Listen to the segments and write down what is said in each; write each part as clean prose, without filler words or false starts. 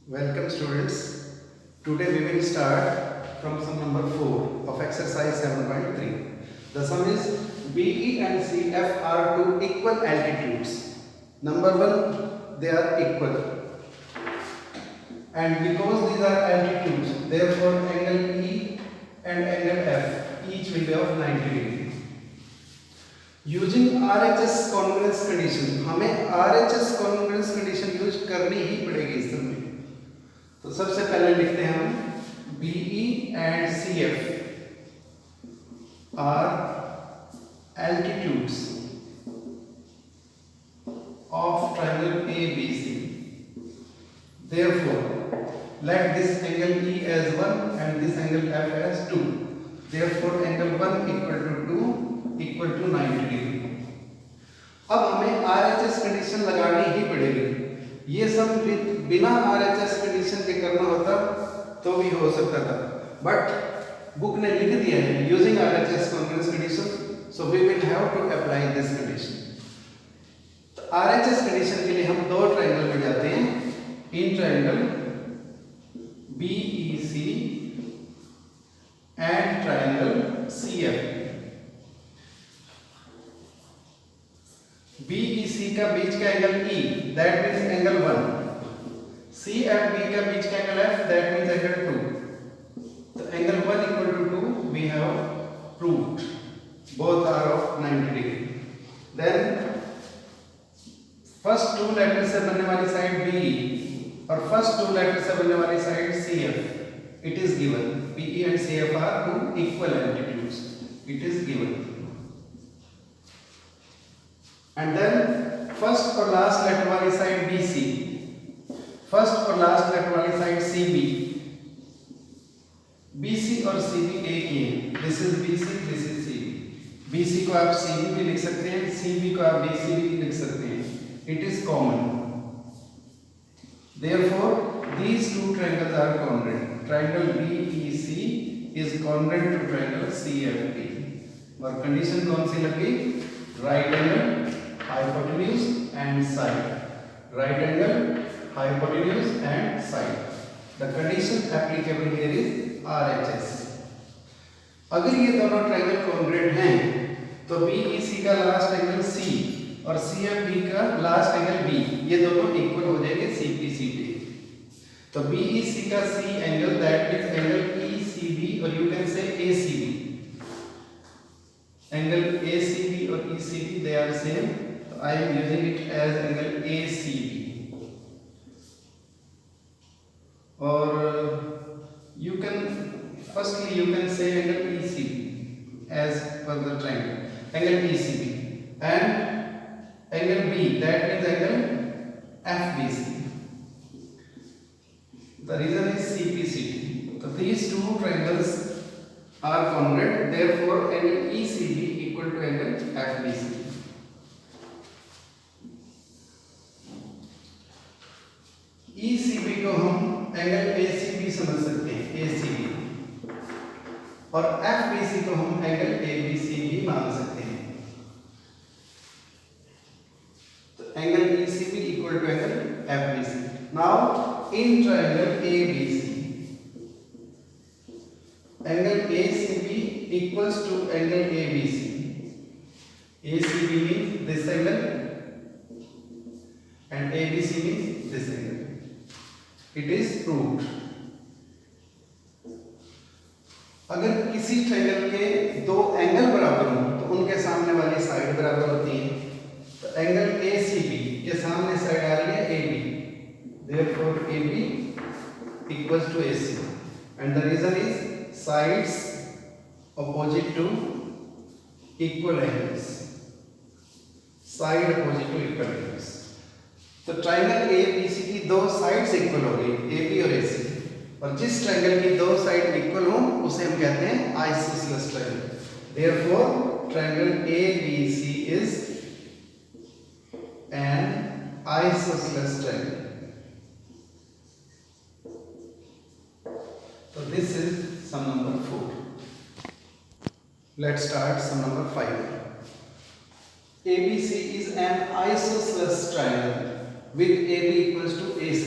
Welcome students. Today we will start from sum number 4 of exercise 7.3. The sum is BE and CF are two equal altitudes. Number 1, they are equal. And because these are altitudes, therefore angle E and angle F each will be of 90 degree. Using RHS congruence condition, हमें RHS congruence condition use करनी ही पड़ेगी इस समय। तो सबसे पहले लिखते हैं हम BE and CF are altitudes of triangle ABC. Therefore, let this angle E as 1 and this angle F as 2. Therefore, angle 1 equal to 2 equal to 90 degree. अब हमें RHS कंडीशन लगानी ही पड़ेगी। ये सब बिना RHS कंडीशन के करना होता तो भी हो सकता था, बट बुक ने लिख दिया है using RHS congruence condition, so we will have to apply this condition. तो RHS कंडीशन के लिए हम दो ट्रायंगल में जाते हैं, in triangle BEC and triangle CF. BEC का बीच का angle E, that means angle 1. CFB का बीच का angle F, that means angle 2. तो angle 1 equal to 2 we have proved. Both are of 90 degree. Then first two letter से बनने वाली side BE और first two letter से बनने वाली side CF. It is given BE and CF are two equal altitudes. It is given. And then first और last letter वाली side BC, first और लास्ट लेटर वाली साइड CB. BC और CB एक ही है. This is BC, this is CB. BC को आप CB भी लिख सकते हैं, CB को आप BC भी लिख सकते हैं. It is common. Therefore, these two triangles are congruent. Triangle BEC is congruent to triangle CFB. और कंडीशन कौन सी लगी? Right angle, hypotenuse and side. Right angle, hypotenuse and side. The condition applicable here is RHS. अगर ये दोनों triangle congruent हैं तो BEC का last angle C और CFB का लास्ट एंगल B, ये दोनों इक्वल हो जाएंगे CPCD. तो BEC का C angle that means angle ECB और you can say ACB. Angle ACB और ECB they are same. I am using it as angle ACB. Or you can firstly you can say angle ECB as per the triangle. Angle ECB and angle B, that means angle FBC. The reason is CPCD. So these two triangles are congruent. Therefore, angle ECB equal to angle FBC. ECB को हम angle ACB समझ सकते हैं, ACB, और FBC को हम angle ABC भी मान सकते हैं. तो angle ECB equal to angle FBC. Now in triangle ABC, angle ACB equals to angle ABC. ACB means this angle and ABC means this angle. It is proved. अगर किसी triangle के दो angle बराबर हों तो उनके सामने वाली साइड बराबर होती है. तो एंगल ACB के सामने साइड आ रही है AB. Therefore AB equals to AC. And the reason is sides opposite to equal angles. Side opposite to equal angles. तो ट्रायंगल ABC की दो साइड्स इक्वल हो गई, AB और AC. और जिस ट्रायंगल की दो साइड इक्वल हो उसे हम कहते हैं isosceles triangle. Therefore, triangle ABC is an isosceles triangle. So this is sum number 4. Let's start sum number 5. ABC is an isosceles triangle with AB equals to AC.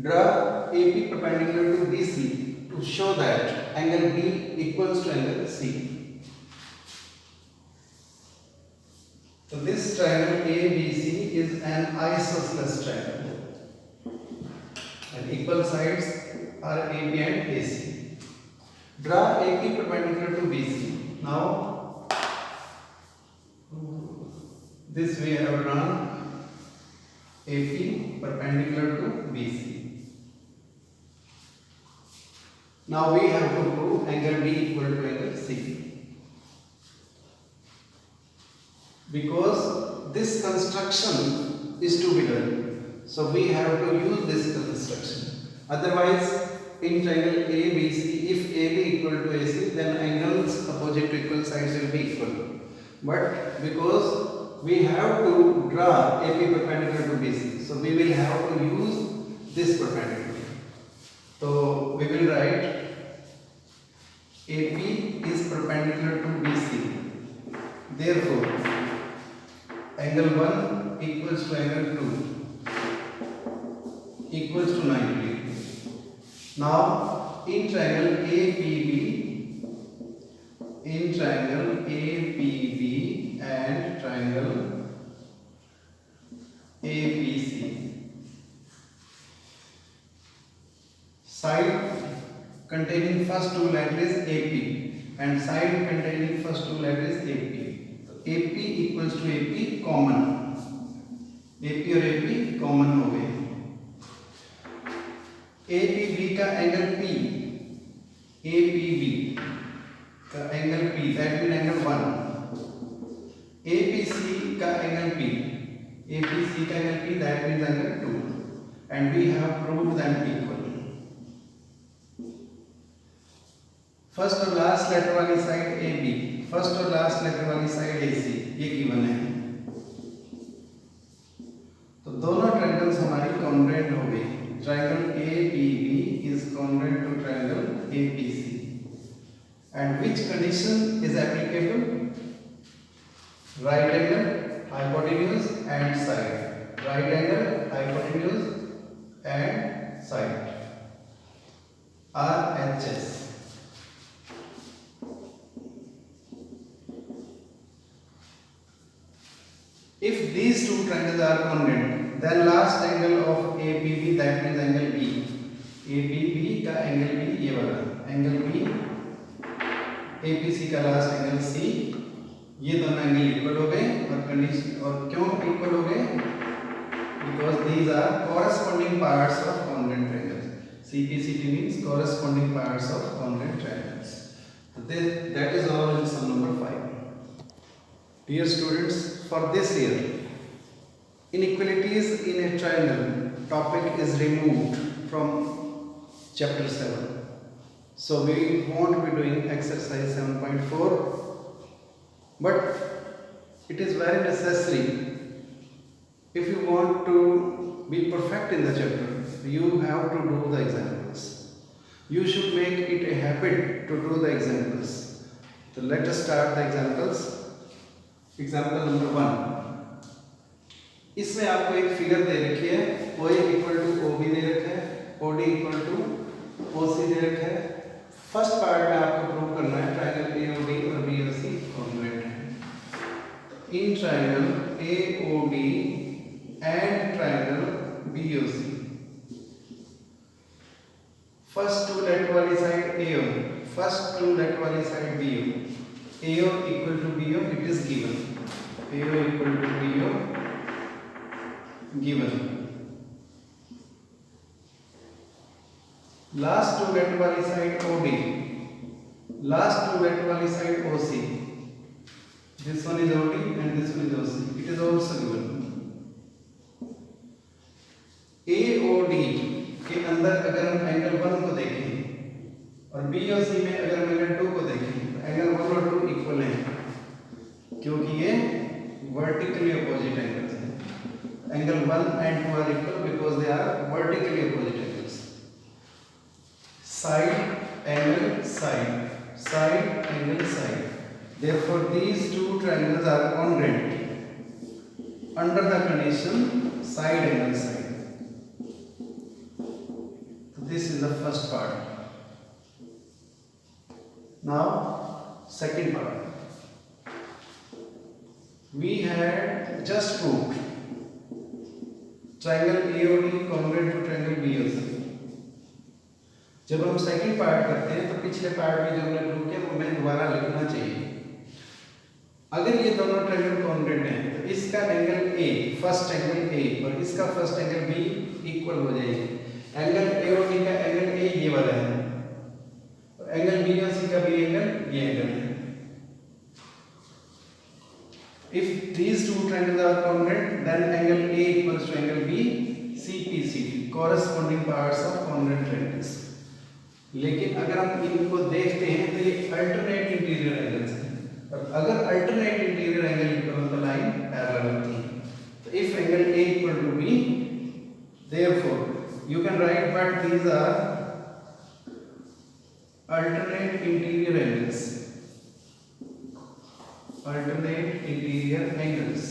Draw AP perpendicular to BC to show that angle B equals to angle C. So this triangle ABC is an isosceles triangle and equal sides are AB and AC. Draw AP perpendicular to BC. Now this we have drawn AP perpendicular to BC. Now we have to prove angle B equal to angle C. Because this construction is to be done, so we have to use this construction. Otherwise, in triangle ABC, if AB equal to AC, then angles opposite to equal sides will be equal. But because we have to draw AP perpendicular to BC, so we will have to use this perpendicular. So we will write AP is perpendicular to BC. Therefore, angle 1 equals to angle 2 equals to 90 degrees. Now, in triangle APB and triangle ABC, side containing first two letters AP and side containing first two letters AP. AP equals to AP common. AP और AP common हो गए. APB का angle P, APB का angle P, that means angle 1. APC का angle P, APC का angle P, that means angle 2. And we have proved them equal. First और last letter वाली side AB, first और last letter वाली side AC, ये given है. तो दोनों ट्रायंगल्स हमारी कॉन्ग्रुएंट हो गई. Triangle APB is congruent to triangle APC. And which condition is applicable? Right angle, hypotenuse and side. Right angle, hypotenuse and side. RHS. If these two triangles are congruent, then last angle of ABB, that means angle B. ABB का angle B ये वाला angle B, APC का last angle C, ये दोनों angle equal हो गए. और condition, और क्यों equal हो गए? Because these are corresponding parts of congruent triangles. CPCT means corresponding parts of congruent triangles. So that is all in sum number 5. Dear students, for this year, inequalities in a triangle topic is removed from chapter 7. So we won't be doing exercise 7.4, but it is very necessary. If you want to be perfect in the chapter, you have to do the examples. You should make it a habit to do the examples. So let us start the examples. Example number 1. इसमें आपको एक figure दे रखी है. OA equal to OB दे रखा है, OD equal to OC दे रखा है. फर्स्ट पार्ट में आपको प्रूव करना है ट्रायंगल AOD और BOC कॉन्ग्रुएंट है. In triangle AOD and triangle BOC, first two letter वाली side AO, first two letter वाली side BO. AO equal to BO, it is given. AO equal to BO, given. Last two letter वाली side OD, last two letter वाली side OC. This one is OD and this one is OC. It is also given. AOD के अंदर अगर हम angle 1 को देखें और BOC में अगर हम एंगल 2 को देखें, एंगल 1 और 2 इक्वल हैं क्योंकि ये वर्टिकली अपोजिट एंगल्स हैं. Angle 1 and 2 are equal because they are vertically opposite angles. Side angle side, side angle side. Therefore, these two triangles are congruent under the condition side angle side. this is the first part. Now second part. We had just proved triangle AOD congruent to triangle BOC. जब हम second part करते हैं तो पिछले part में जो हमने prove किया वो हमें दोबारा लिखना चाहिए। अगर ये दोनों ट्रायंगल कॉन्ग्रुएंट हैं तो इसका angle A, first angle A और इसका फर्स्ट एंगल B इक्वल हो जाएंगे। एंगल AOD का एंगल A ये वाला है और एंगल BOC का भी एंगल ये एंगल है। If these two triangles are congruent, then angle A equals to angle B, CPCT, corresponding parts of congruent triangles. लेकिन अगर हम इनको देखते हैं तो ये अल्टरनेट इंटीरियर एंगल्स हैं और अगर अल्टरनेट इंटीरियर एंगल इक्वल हो तो लाइन पैरेलल होती है। तो if angle A equal to B, therefore you can write but these are alternate interior angles. Alternate interior angles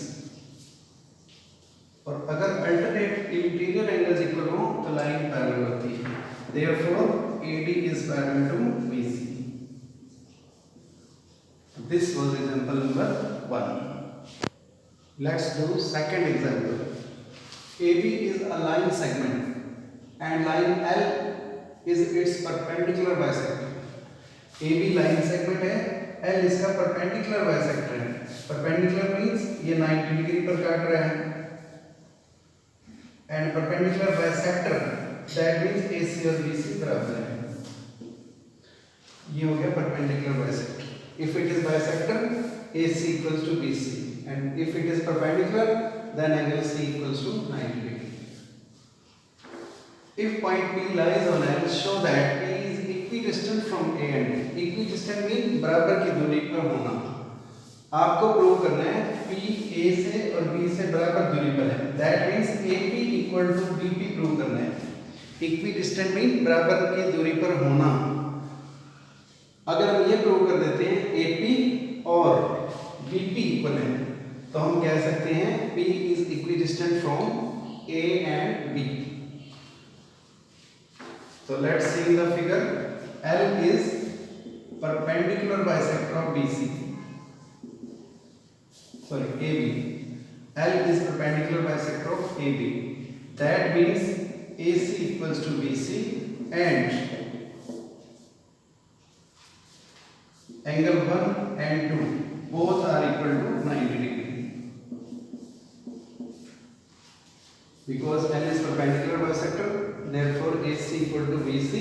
और अगर अल्टरनेट इंटीरियर एंगल्स इक्वल हो तो लाइन पैरेलल होती है। Therefore, AD is parallel to BC. This was example number 1. Let's do second example. AB is a line segment and line L is its perpendicular bisector. AB line segment है, L इसका perpendicular bisector है। Perpendicular means ये 90 degree पर काट रहा है and perpendicular bisector that means AC और BC बराबर है। ये हो गया perpendicular bisector. If it is bisector AC equals to BC and if it is perpendicular then angle C equals to 90 degree. If point P lies on L, show that P is equidistant from A and D. Equidistant means बराबर की दूरी पर होना। आपको prove करना है P A से और B से बराबर दूरी पर है। That means AP equal to BP prove करना है। Equidistant means बराबर की दूरी पर होना। अगर हम ये प्रूव कर देते हैं AP और BP इक्वल है तो हम कह सकते हैं P is equidistant from A and B. So let's see in the figure. L is perpendicular bisector of BC. Sorry, AB. L is perpendicular bisector of AB. That means AC equals to BC and angle 1 and 2 both are equal to 90 degree. Because L is perpendicular bisector, therefore AC equal to BC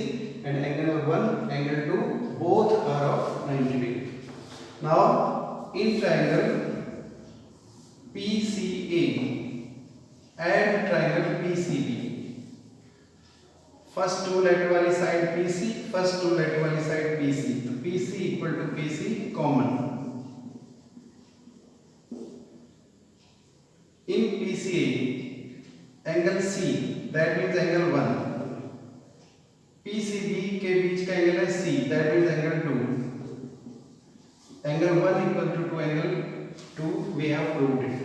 and angle 1, angle 2 both are of 90 degree. Now in triangle PCA and triangle PCB, first two letter वाली side PC, first two letter वाली side PC, तो PC equal to PC common. In PCA angle C, that means angle 1. PCB के बीच का angle है C, that means angle 2. Angle 1 equal to angle 2, we have proved it.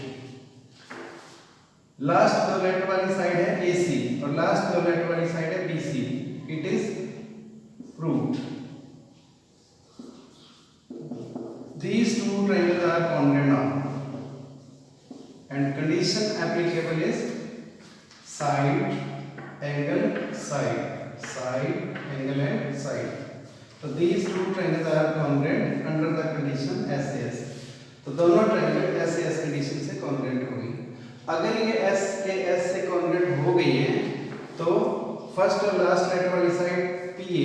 Last दो letter वाली side है AC और last दो letter वाली side है BC. It is proved. These two triangles are congruent now. And condition applicable is side, angle, side. Side, angle and side. So these two triangles are congruent under the condition SAS. तो दोनों triangle SAS condition से congruent हो गई। अगर ये S के S से congruent हो गई है तो फर्स्ट और लास्ट लेटर वाली साइड PA,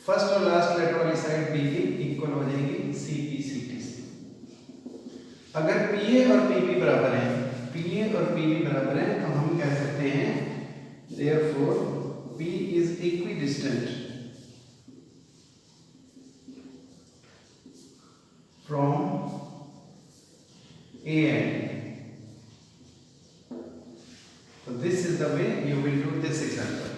फर्स्ट और लास्ट लेटर वाली साइड BB इक्वल हो जाएगी CPCT से। अगर PA और PB बराबर हैं, PA और PB बराबर हैं तो हम कह सकते हैं therefore P is equidistant from A and B. So this is the way you will do this example.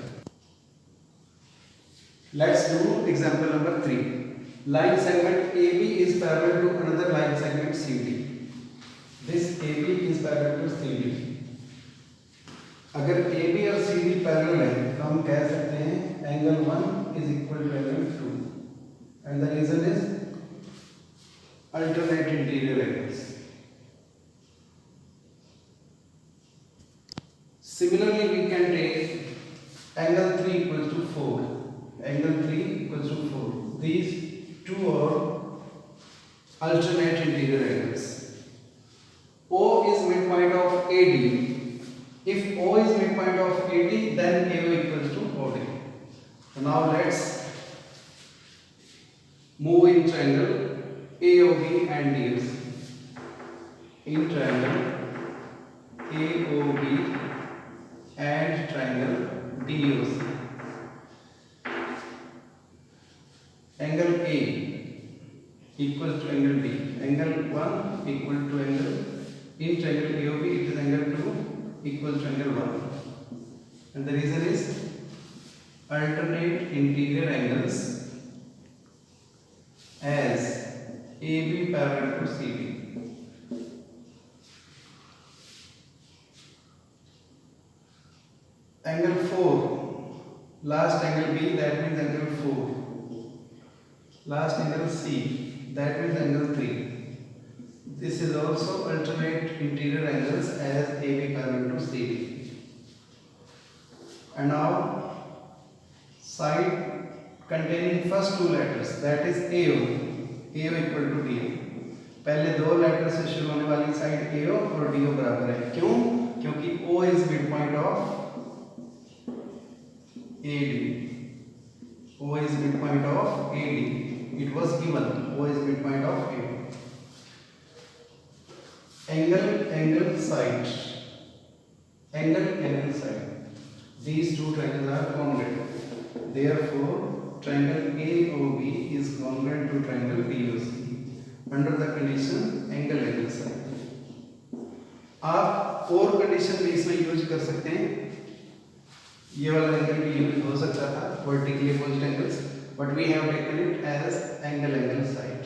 Let's do example number 3. Line segment AB is parallel to another line segment CD. This AB is parallel to CD. अगर A B और C D parallel है तो हम कह सकते हैं angle 1 is equal to angle 2 and the reason is alternate interior angles. Similarly, we can take angle 3 equals to 4. Angle 3 equals to 4. These two are alternate interior angles. O is midpoint of AD. If O is midpoint of AD, then AO equals to OD. So now let's move in triangle AOB and DOC. In triangle AOB and triangle DOC. Angle A equals to angle B. Angle 1 equal to angle in triangle AOB it is angle 2 equals to angle 1. And the reason is alternate interior angles as AB parallel to CD. Angle 4, last angle B, that means angle 4. Last angle C, that means angle 3. This is also alternate interior angles as AB parallel to CD. And now side containing first two letters, that is AO. AO equal to DO. पहले दो letter से शुरू होने वाली side AO और DO बराबर है. क्यों? क्योंकि O is mid point of AD. O is midpoint of AD. It was given. O is midpoint of AD. Angle, side. Angle, side. These two triangles are congruent. Therefore, triangle AOB is congruent to triangle BOC under the condition angle side. आप और condition भी इसमें use कर सकते हैं. ये वाला angle भी यूज हो सकता था vertically opposite angles, but we have taken it as angle side.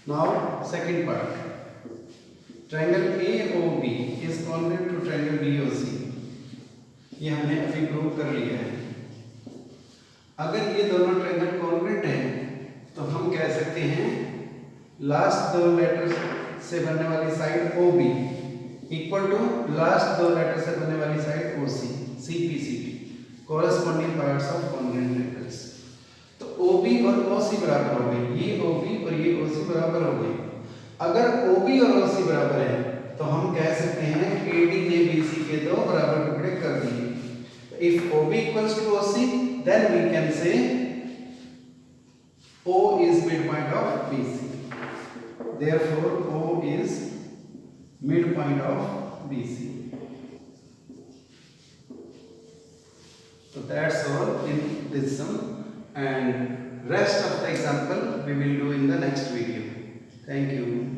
Now second part, triangle AOB is congruent to triangle BOC. ये हमने अभी प्रूव कर लिया है. अगर ये दोनों ट्रायंगल कॉन्ग्रुएंट हैं तो हम कह सकते हैं लास्ट दो लेटर्स से बनने वाली side OB equal to last दो लेटर से बनने वाली side OC. CPCT corresponding parts of congruent triangles. तो OB और OC बराबर हो गए. ये OB और ये OC बराबर हो गए. अगर OB और OC बराबर है तो हम कह सकते हैं AD ने BC के दो बराबर टुकड़े कर दिए. If OB equals to OC, then we can say O is midpoint of BC. Therefore, O is midpoint of BC. So that's all in this sum, and rest of the example we will do in the next video. Thank you.